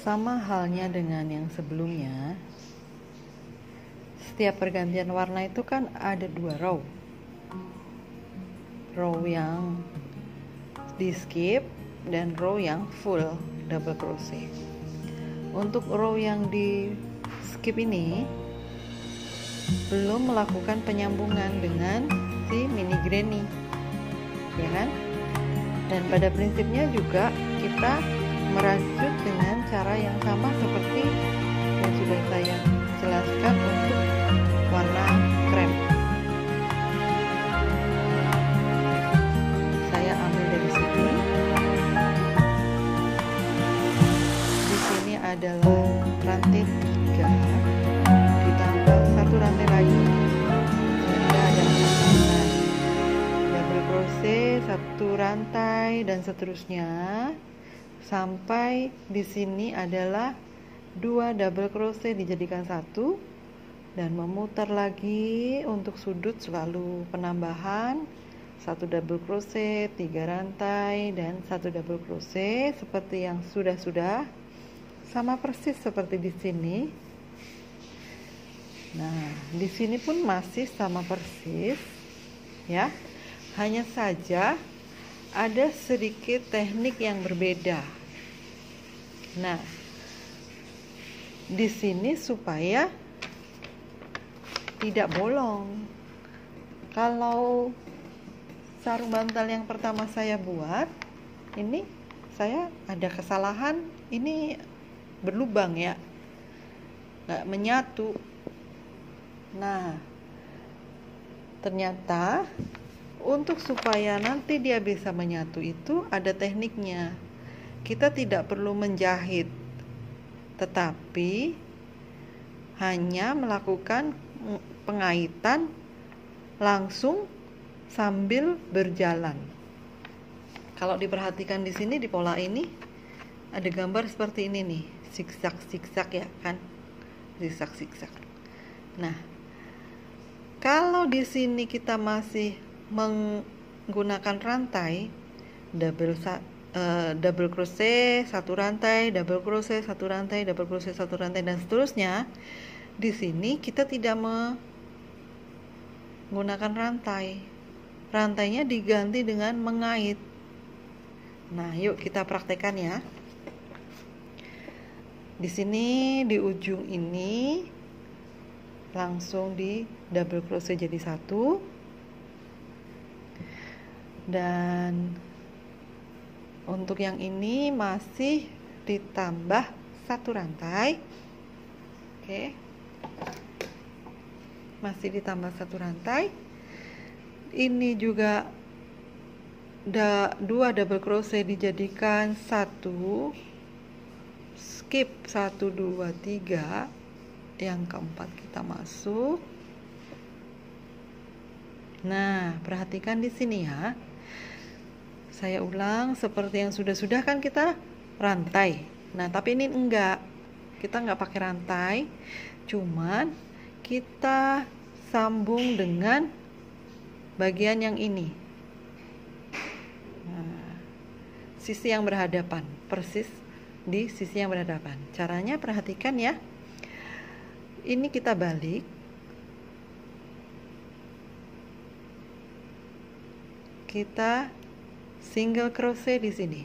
Sama halnya dengan yang sebelumnya, setiap pergantian warna itu kan ada 2 row. Row yang di skip dan row yang full double crochet. Untuk row yang di skip ini belum melakukan penyambungan dengan si mini granny, ya kan? Dan pada prinsipnya juga kita merajut dengan cara yang sama seperti yang sudah saya jelaskan untuk warna krem. Saya ambil dari sini. Di sini adalah rantai 3 ditambah 1 rantai lagi, sehingga ada 4 rantai. Double crochet 1 rantai dan seterusnya sampai di sini adalah 2 double crochet dijadikan 1 dan memutar lagi untuk sudut selalu penambahan 1 double crochet, 3 rantai dan 1 double crochet seperti yang sudah sama persis seperti di sini. Nah, di sini pun masih sama persis ya. Hanya saja ada sedikit teknik yang berbeda. Nah, di sini supaya tidak bolong. Kalau sarung bantal yang pertama saya buat, ini saya ada kesalahan, ini berlubang ya, nggak menyatu. Nah, ternyata untuk supaya nanti dia bisa menyatu itu ada tekniknya. Kita tidak perlu menjahit, tetapi hanya melakukan pengaitan langsung sambil berjalan. Kalau diperhatikan di sini di pola ini ada gambar seperti ini nih, zigzag ya kan, zigzag. Nah, kalau di sini kita masih menggunakan rantai double crochet 1 rantai, double crochet 1 rantai, double crochet 1 rantai dan seterusnya. Di sini kita tidak menggunakan rantai. Rantainya diganti dengan mengait. Nah, yuk kita praktekkan ya. Di sini di ujung ini langsung di double crochet jadi 1. Dan untuk yang ini masih ditambah 1 rantai. Oke. Masih ditambah 1 rantai. Ini juga 2 double crochet dijadikan 1, skip 1 2 3, yang keempat kita masuk. Nah, perhatikan di sini ya. Saya ulang seperti yang sudah kan kita rantai. Nah, tapi ini enggak. Kita enggak pakai rantai. Cuman kita sambung dengan bagian yang ini. Nah, sisi yang berhadapan, persis di sisi yang berhadapan. Caranya perhatikan ya. Ini kita balik. Kita single crochet di sini.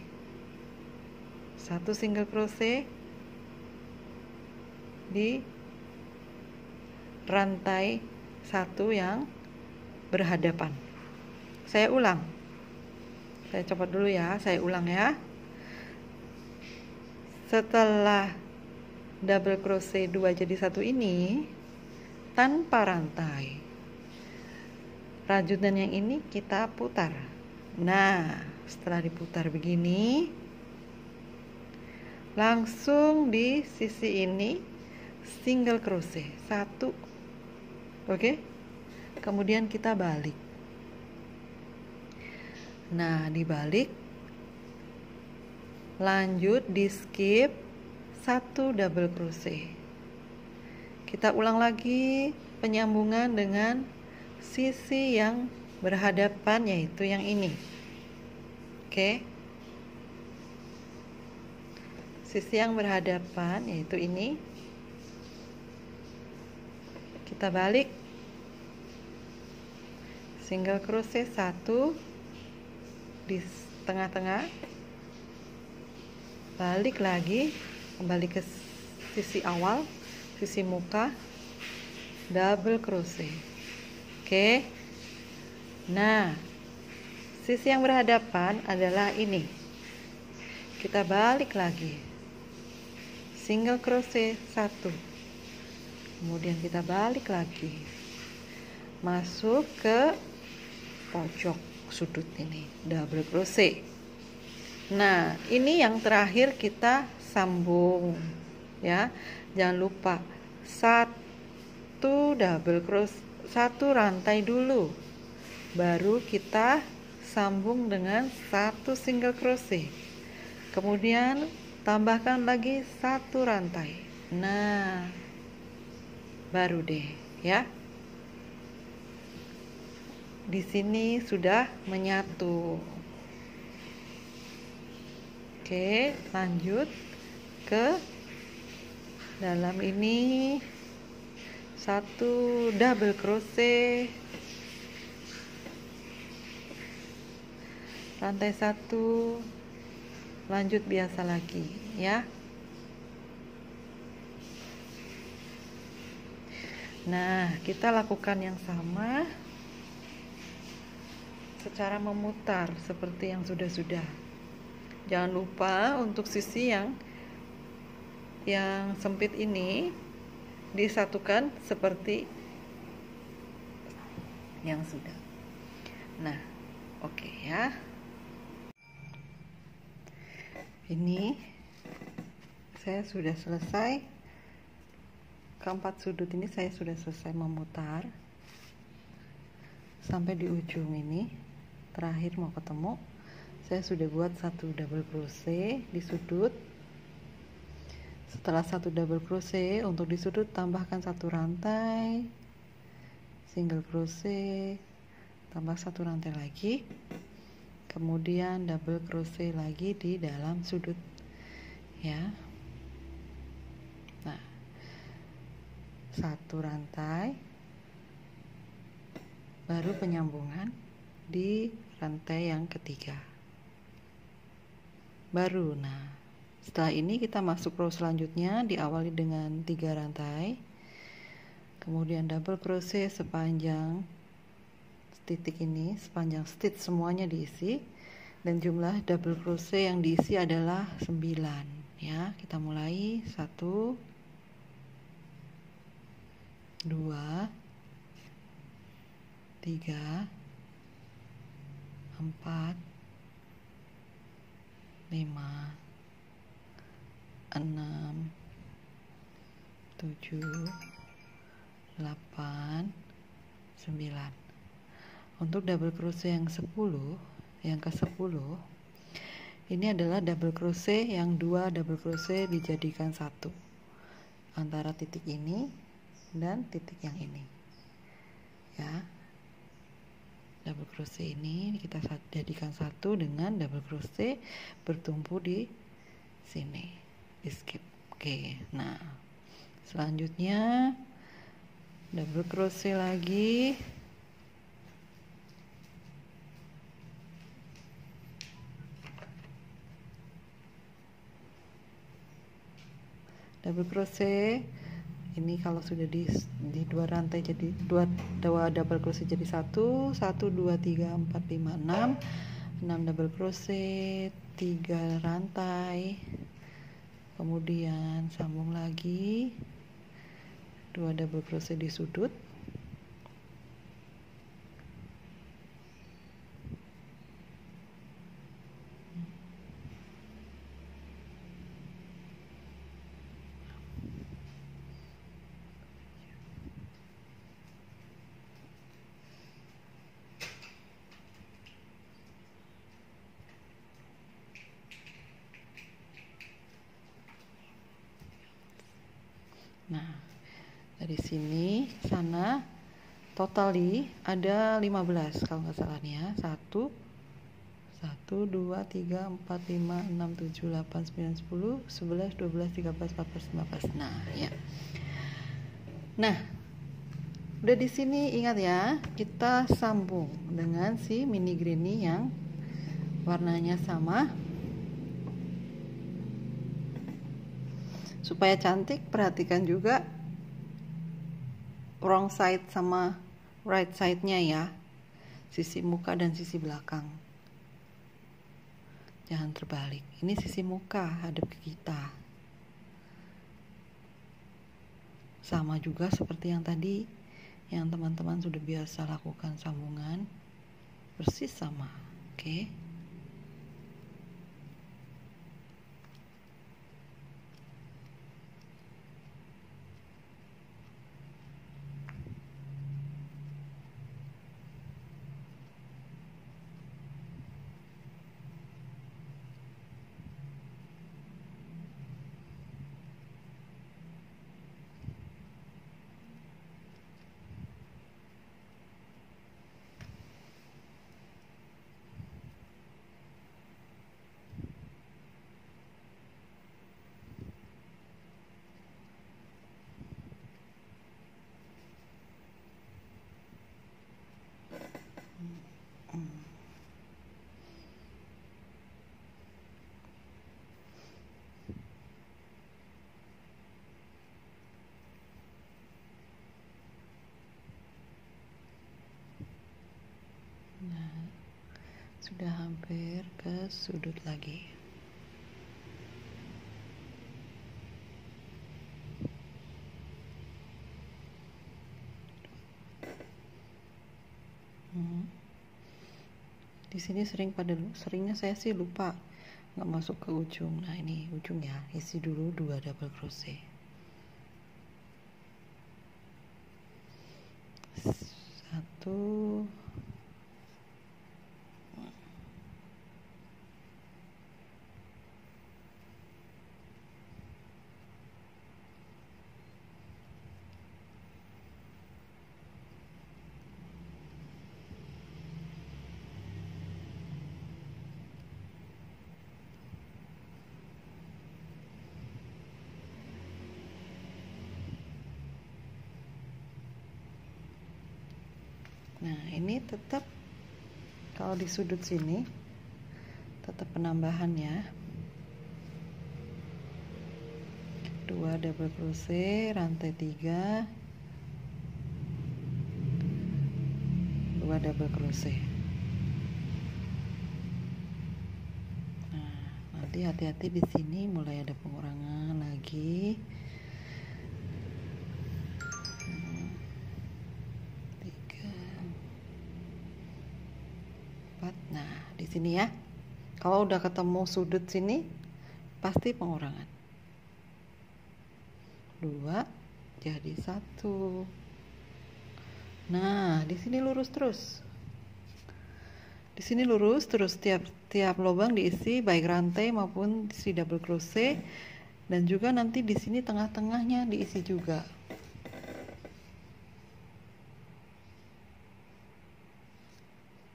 1 single crochet di rantai 1 yang berhadapan. Saya ulang. Saya copot dulu ya, saya ulang ya. Setelah double crochet 2 jadi 1 ini tanpa rantai. Rajutan yang ini kita putar. Nah, setelah diputar begini, langsung di sisi ini single crochet 1. Oke? Kemudian kita balik. Nah, dibalik, lanjut di skip 1 double crochet. Kita ulang lagi penyambungan dengan sisi yang berhadapan, yaitu yang ini. Oke. sisi yang berhadapan, yaitu ini, kita balik, single crochet 1 di tengah-tengah, balik lagi, kembali ke sisi awal, sisi muka, double crochet. Oke. Nah, sisi yang berhadapan adalah ini. Kita balik lagi, single crochet 1, kemudian kita balik lagi, masuk ke pojok sudut ini, double crochet. Nah, ini yang terakhir kita sambung ya. Jangan lupa satu double crochet, satu rantai dulu, baru kita sambung dengan satu single crochet, kemudian tambahkan lagi satu rantai. Nah, baru deh ya. Di sini sudah menyatu. Oke, lanjut ke dalam ini, satu double crochet, rantai 1, lanjut biasa lagi ya. Nah, kita lakukan yang sama secara memutar seperti yang sudah-sudah. Jangan lupa untuk sisi yang sempit ini disatukan seperti yang sudah. Nah, oke ya. Ini saya sudah selesai, keempat sudut ini saya sudah selesai memutar sampai di ujung ini, terakhir mau ketemu. Saya sudah buat satu double crochet di sudut. Setelah satu double crochet, untuk di sudut tambahkan satu rantai, single crochet, tambah satu rantai lagi, kemudian double crochet lagi di dalam sudut ya. Nah, satu rantai, baru penyambungan di rantai yang ketiga baru. Nah, setelah ini kita masuk row selanjutnya, diawali dengan 3 rantai, kemudian double crochet sepanjang titik ini, sepanjang stitch semuanya diisi, dan jumlah double crochet yang diisi adalah 9 ya. Kita mulai 1 2 3 4 5 6 7 8 9. Untuk double crochet yang 10, yang ke-10, ini adalah double crochet yang 2 double crochet dijadikan satu antara titik ini dan titik yang ini ya. Double crochet ini kita jadikan satu dengan double crochet bertumpu di sini, di skip. Oke, nah selanjutnya double crochet lagi, double crochet ini kalau sudah di 2 rantai jadi 2 double crochet jadi 1 2 3 4 5 6 double crochet, 3 rantai, kemudian sambung lagi 2 double crochet di sudut, nah dari sini sana totally ada 15 kalau nggak salah nih ya. 1 1 2 3 4 5 6 7 8 9 10 11 12 13 14 15. Nah, ya. Nah, udah di sini ingat ya, kita sambung dengan si mini granny yang warnanya sama. Supaya cantik, perhatikan juga wrong side sama right side-nya ya. Sisi muka dan sisi belakang. Jangan terbalik. Ini sisi muka hadap ke kita. Sama juga seperti yang tadi, yang teman-teman sudah biasa lakukan sambungan. Persis sama. Oke. Nah, sudah hampir ke sudut lagi. Di sini seringnya saya sih lupa nggak masuk ke ujung. Nah, ini ujung ya, isi dulu 2 double crochet. 1 Nah, ini tetap kalau di sudut sini tetap penambahan ya. 2 double crochet, rantai 3, 2 double crochet. Nah, nanti hati-hati di sini mulai ada pengurangan lagi. 4. Nah, di sini ya. Kalau udah ketemu sudut sini, pasti pengurangan. 2 jadi 1. Nah, di sini lurus terus. Di sini lurus terus, tiap lubang diisi baik rantai maupun si double crochet, dan juga nanti di sini tengah-tengahnya diisi juga.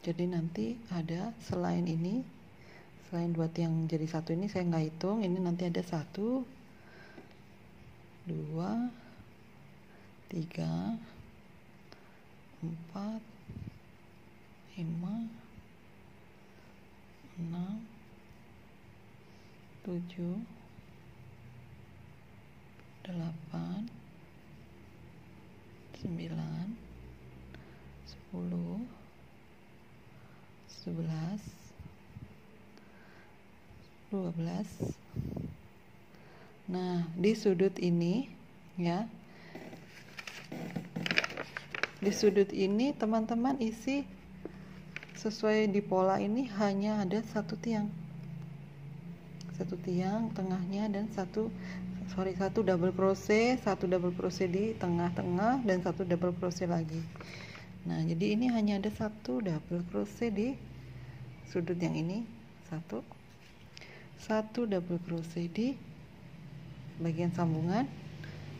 Jadi nanti ada selain ini, selain buat yang jadi 1 ini saya nggak hitung, ini nanti ada 1 2 3 4 5 6 7 8 9 10 11 12. Nah, di sudut ini ya, di sudut ini teman-teman isi sesuai di pola ini hanya ada satu tiang tengahnya, dan satu double crochet, satu double crochet di tengah-tengah, dan satu double crochet lagi. Nah, jadi ini hanya ada satu double crochet di sudut yang ini, satu double crochet di bagian sambungan,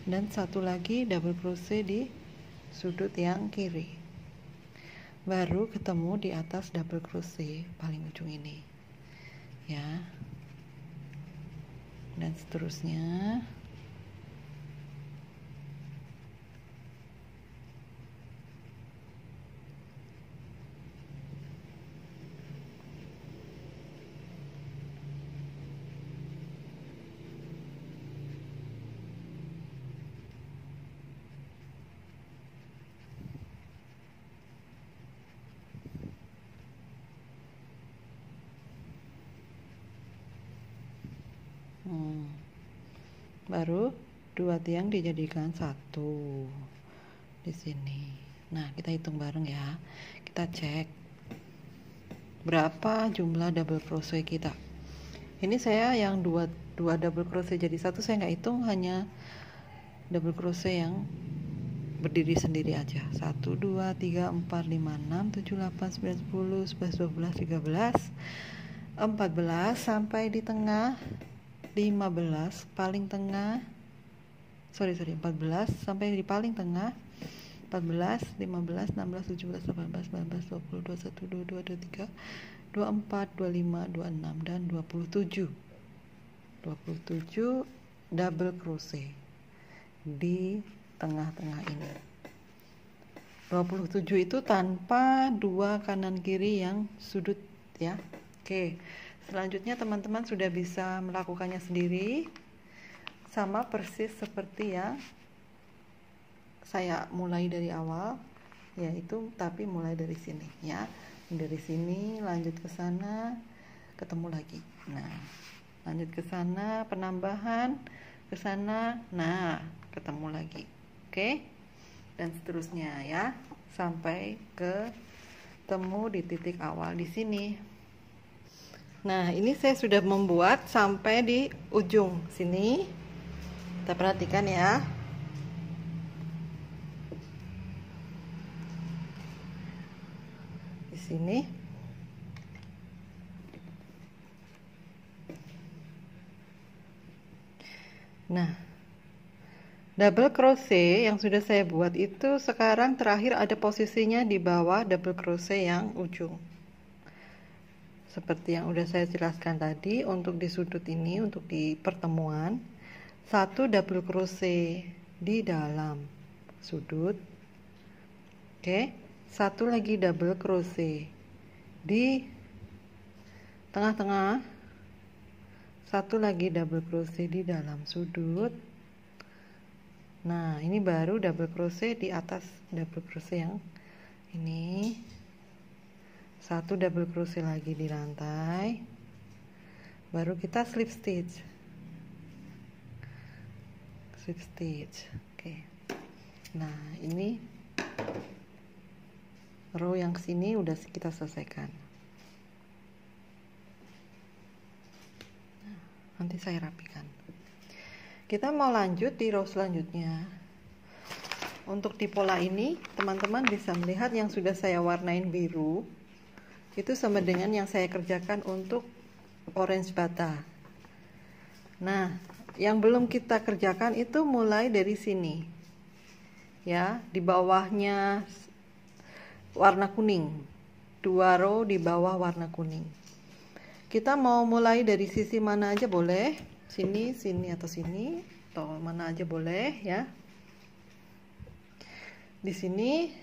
dan satu lagi double crochet di sudut yang kiri. baru ketemu di atas double crochet paling ujung ini ya, dan seterusnya. Baru 2 tiang dijadikan 1 di sini. Nah, kita hitung bareng ya. Kita cek berapa jumlah double crochet kita. Ini saya yang dua double crochet jadi 1 saya nggak hitung, hanya double crochet yang berdiri sendiri aja. 1 2 3 4 5 6 7 8 9 10 11 12 13 14 sampai di tengah 15 paling tengah, 14 sampai di paling tengah 14, 15, 16, 17, 18, 19, 20, 21, 22, 23, 24, 25, 26 dan 27 double crochet di tengah-tengah ini. 27 itu tanpa 2 kanan kiri yang sudut ya. Oke. Selanjutnya teman-teman sudah bisa melakukannya sendiri, sama persis seperti yang saya mulai dari awal, yaitu tapi mulai dari sini ya, dari sini lanjut ke sana, ketemu lagi. Nah, lanjut ke sana, penambahan ke sana, nah ketemu lagi. Oke, dan seterusnya ya, sampai ketemu di titik awal di sini. Nah, ini saya sudah membuat sampai di ujung sini. Kita perhatikan ya. Di sini. Nah, double crochet yang sudah saya buat itu sekarang terakhir ada posisinya di bawah double crochet yang ujung. Seperti yang udah saya jelaskan tadi, untuk di sudut ini, untuk di pertemuan, 1 double crochet di dalam sudut. Oke, 1 lagi double crochet di tengah-tengah, 1 lagi double crochet di dalam sudut. Nah, ini baru double crochet di atas double crochet yang ini. 1 double crochet lagi di rantai, baru kita slip stitch. Oke. Nah, ini row yang sini udah kita selesaikan. Nanti saya rapikan. Kita mau lanjut di row selanjutnya. Untuk di pola ini teman-teman bisa melihat yang sudah saya warnain biru itu sama dengan yang saya kerjakan untuk orange bata. Nah, yang belum kita kerjakan itu mulai dari sini ya, di bawahnya warna kuning, 2 row di bawah warna kuning. Kita mau mulai dari sisi mana aja boleh, sini, sini atau sini, atau mana aja boleh ya. Di sini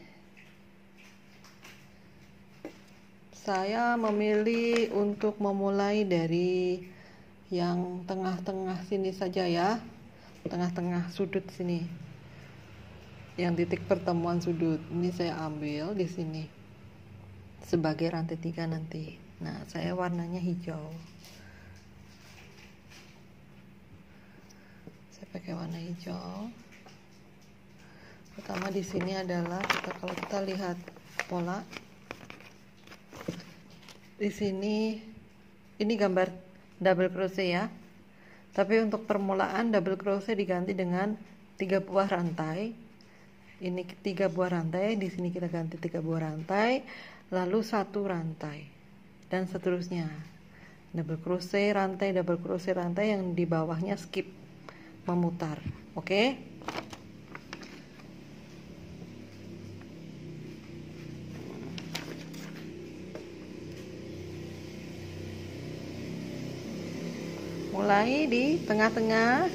saya memilih untuk memulai dari yang tengah-tengah sini saja ya, tengah-tengah sudut sini, yang titik pertemuan sudut. Ini saya ambil di sini sebagai rantai 3 nanti. Nah, saya warnanya hijau. Saya pakai warna hijau. Pertama di sini adalah kalau kita lihat pola di sini, ini gambar double crochet ya, tapi untuk permulaan double crochet diganti dengan 3 buah rantai. Ini 3 buah rantai, di sini kita ganti 3 buah rantai, lalu 1 rantai, dan seterusnya. Double crochet rantai, double crochet rantai, yang di bawahnya skip, memutar. Oke. mulai di tengah-tengah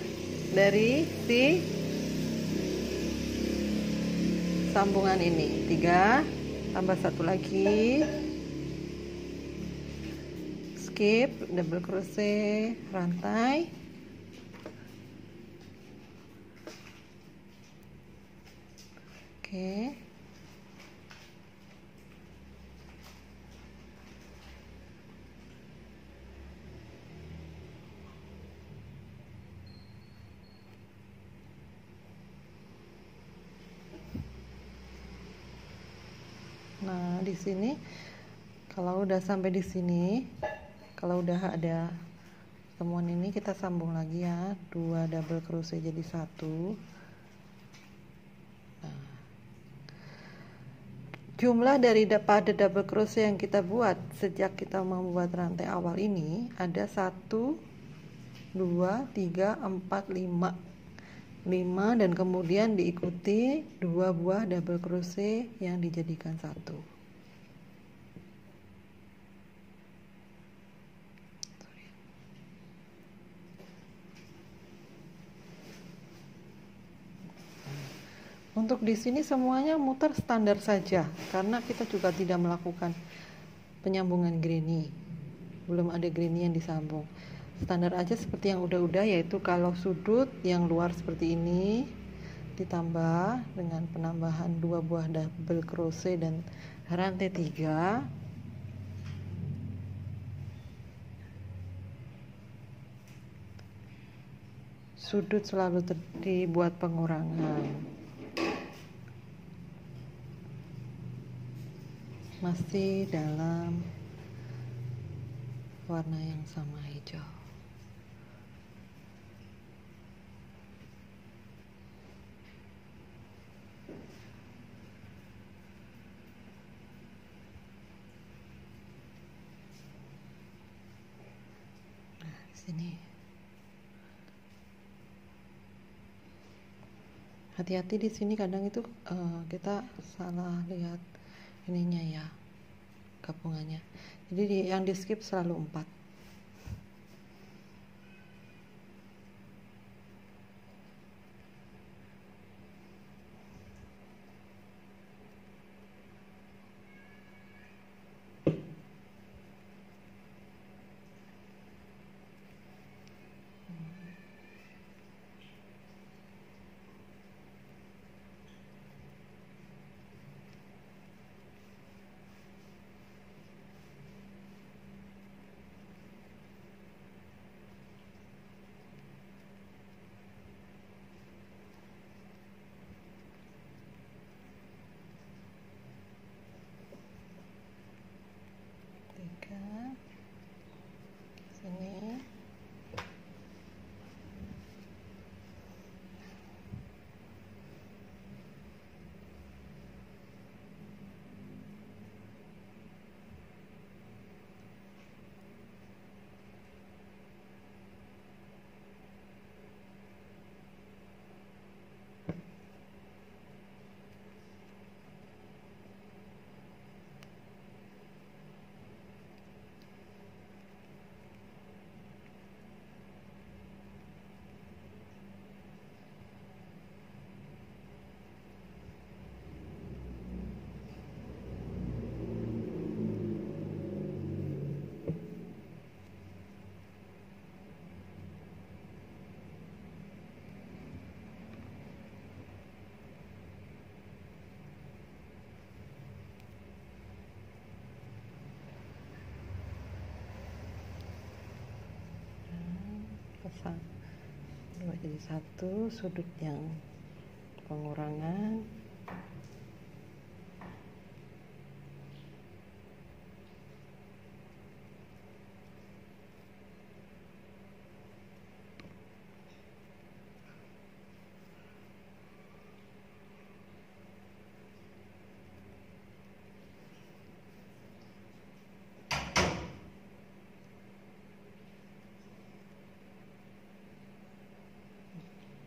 dari si sambungan ini. 3 tambah 1 lagi, skip, double crochet, rantai, oke. Nah, di sini kalau udah sampai di sini, kalau udah ada temuan ini, kita sambung lagi ya, 2 double crochet jadi 1. Nah, jumlah dari pada double crochet yang kita buat sejak kita membuat rantai awal ini ada 1 2 3 4 5 dan kemudian diikuti 2 buah double crochet yang dijadikan 1. Untuk di sini semuanya muter standar saja karena kita juga tidak melakukan penyambungan granny, belum ada granny yang disambung. Standar aja seperti yang udah-udah, yaitu kalau sudut yang luar seperti ini ditambah dengan penambahan 2 buah double crochet dan rantai 3, sudut selalu dibuat pengurangan, masih dalam warna yang sama, hijau. Nah, di sini hati-hati, di sini kadang itu kita salah lihat ininya ya, gabungannya. Jadi yang di skip selalu 4. Sini pasang 2 jadi 1, sudut yang pengurangan,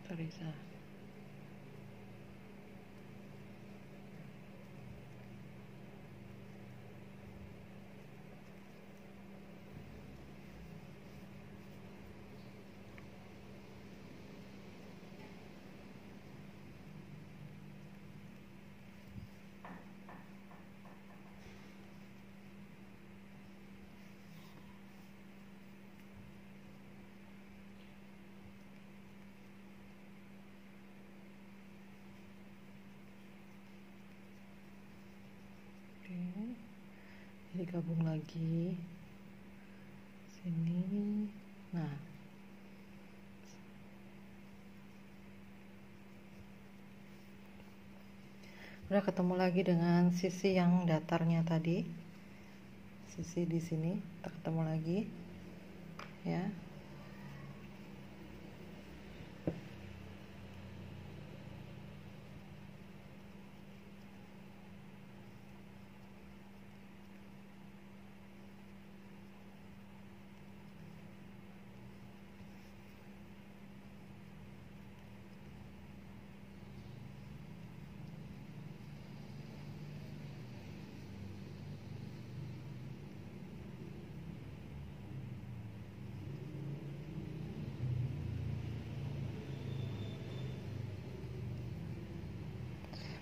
Teresa. digabung lagi sini. Nah, udah ketemu lagi dengan sisi yang datarnya tadi, sisi di sini kita ketemu lagi ya.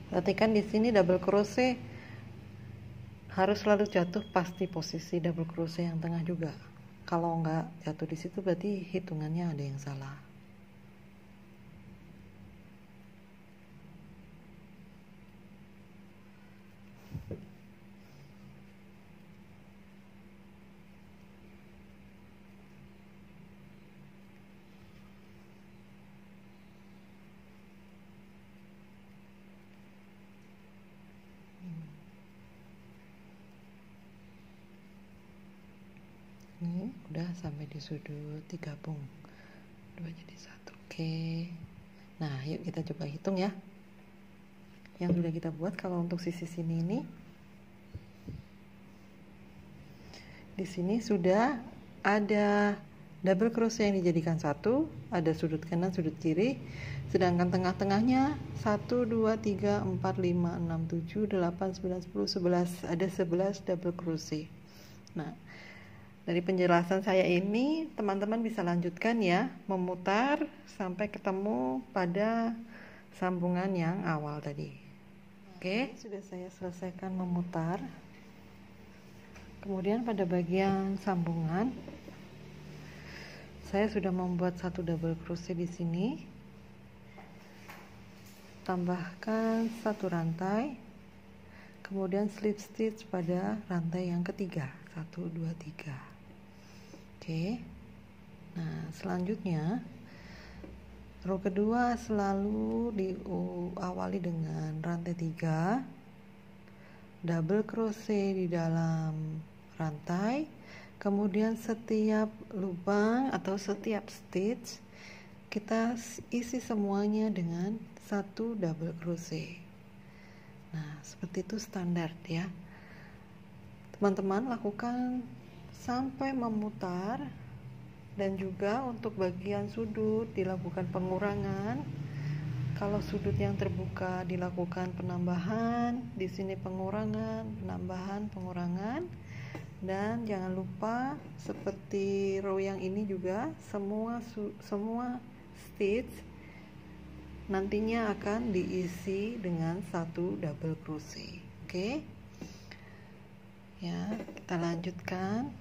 Perhatikan di sini double crochet harus selalu jatuh pas di posisi double crochet yang tengah juga. Kalau enggak jatuh di situ berarti hitungannya ada yang salah. Ini udah sampai di sudut, digabung 2 jadi 1. Oke, nah yuk kita coba hitung ya yang sudah kita buat. Kalau untuk sisi sini ini, di sini sudah ada double crochet yang dijadikan 1, ada sudut kanan sudut kiri, sedangkan tengah-tengahnya 1 2 3 4 5 6 7 8 9 10 11, ada 11 double crochet. Nah, dari penjelasan saya ini teman-teman bisa lanjutkan ya, memutar sampai ketemu pada sambungan yang awal tadi. Oke, sudah saya selesaikan memutar. Kemudian pada bagian sambungan saya sudah membuat 1 double crochet di sini. Tambahkan 1 rantai. Kemudian slip stitch pada rantai yang ketiga, 1 2 3. Oke, nah selanjutnya row kedua selalu diawali dengan rantai 3, double crochet di dalam rantai, kemudian setiap lubang atau setiap stitch kita isi semuanya dengan 1 double crochet. Nah, seperti itu standar ya. Teman-teman lakukan sampai memutar, dan juga untuk bagian sudut dilakukan pengurangan. Kalau sudut yang terbuka dilakukan penambahan, di sini pengurangan, penambahan, pengurangan. Dan jangan lupa seperti row yang ini juga semua stitch nantinya akan diisi dengan 1 double crochet. Oke. Ya, kita lanjutkan.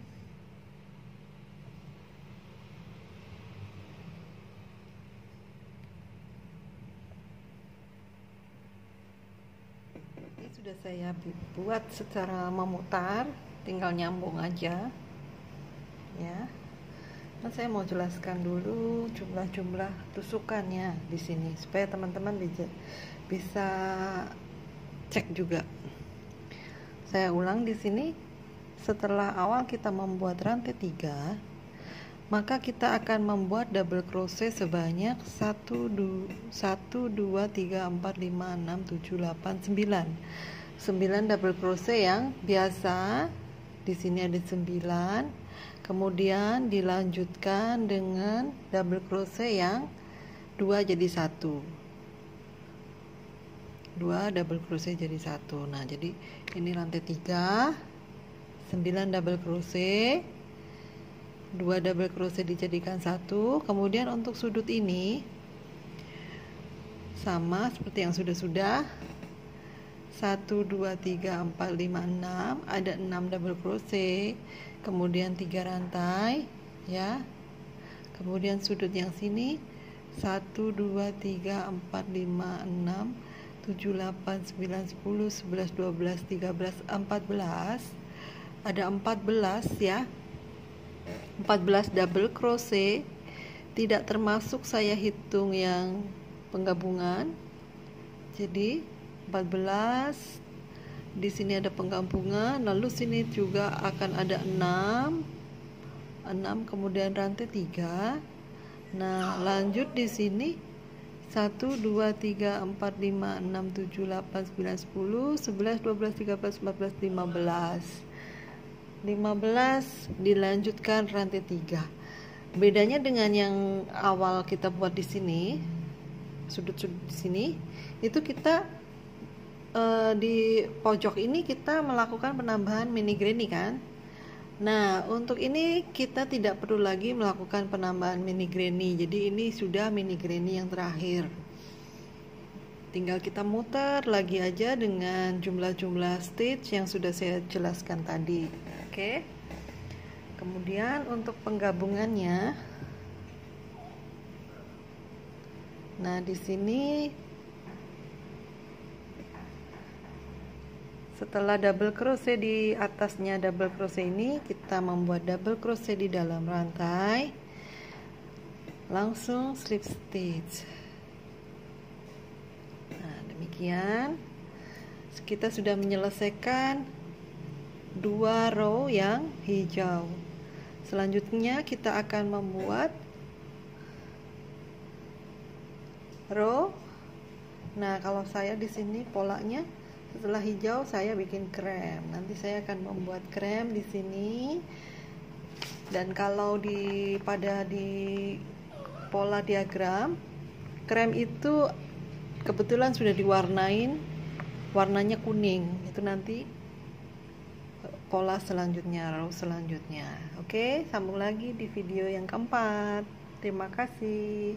Ini sudah saya buat secara memutar, tinggal nyambung aja ya. Nah, saya mau jelaskan dulu jumlah-jumlah tusukannya di sini supaya teman-teman bisa cek juga. Saya ulang di sini, setelah awal kita membuat rantai 3, maka kita akan membuat double crochet sebanyak 1 2 3 4 5 6 7 8 9. 9 double crochet yang biasa. Di sini ada 9. Kemudian dilanjutkan dengan double crochet yang 2 jadi 1. 2 double crochet jadi 1. Nah, jadi ini rantai 3, 9 double crochet, 2 double crochet dijadikan 1. Kemudian untuk sudut ini sama seperti yang sudah-sudah, 1 2 3 4 5 6, ada 6 double crochet, kemudian 3 rantai ya. Kemudian sudut yang sini 1 2 3 4 5 6 7 8 9 10 11 12 13 14, ada 14 ya, 14 double crochet, tidak termasuk saya hitung yang penggabungan. Jadi 14, di sini ada penggabungan, lalu sini juga akan ada 6, kemudian rantai 3. Nah, lanjut di sini 1 2 3 4 5 6 7 8 9 10 11 12 13 14 15 dilanjutkan rantai 3. Bedanya dengan yang awal kita buat di sini, sudut-sudut di sini, itu kita di pojok ini kita melakukan penambahan mini granny kan. Nah, untuk ini kita tidak perlu lagi melakukan penambahan mini granny. Jadi ini sudah mini granny yang terakhir. Tinggal kita muter lagi aja dengan jumlah-jumlah stitch yang sudah saya jelaskan tadi. Oke. Kemudian untuk penggabungannya, nah di sini setelah double crochet di atasnya double crochet ini, kita membuat double crochet di dalam rantai, langsung slip stitch. Nah demikian kita sudah menyelesaikan 2 row yang hijau. Selanjutnya kita akan membuat row. Nah, kalau saya di sini polanya setelah hijau saya bikin krem. Nanti saya akan membuat krem di sini. Dan kalau di pola diagram, krem itu kebetulan sudah diwarnain, warnanya kuning. Itu nanti pola selanjutnya, row selanjutnya. Oke, sambung lagi di video yang keempat. Terima kasih.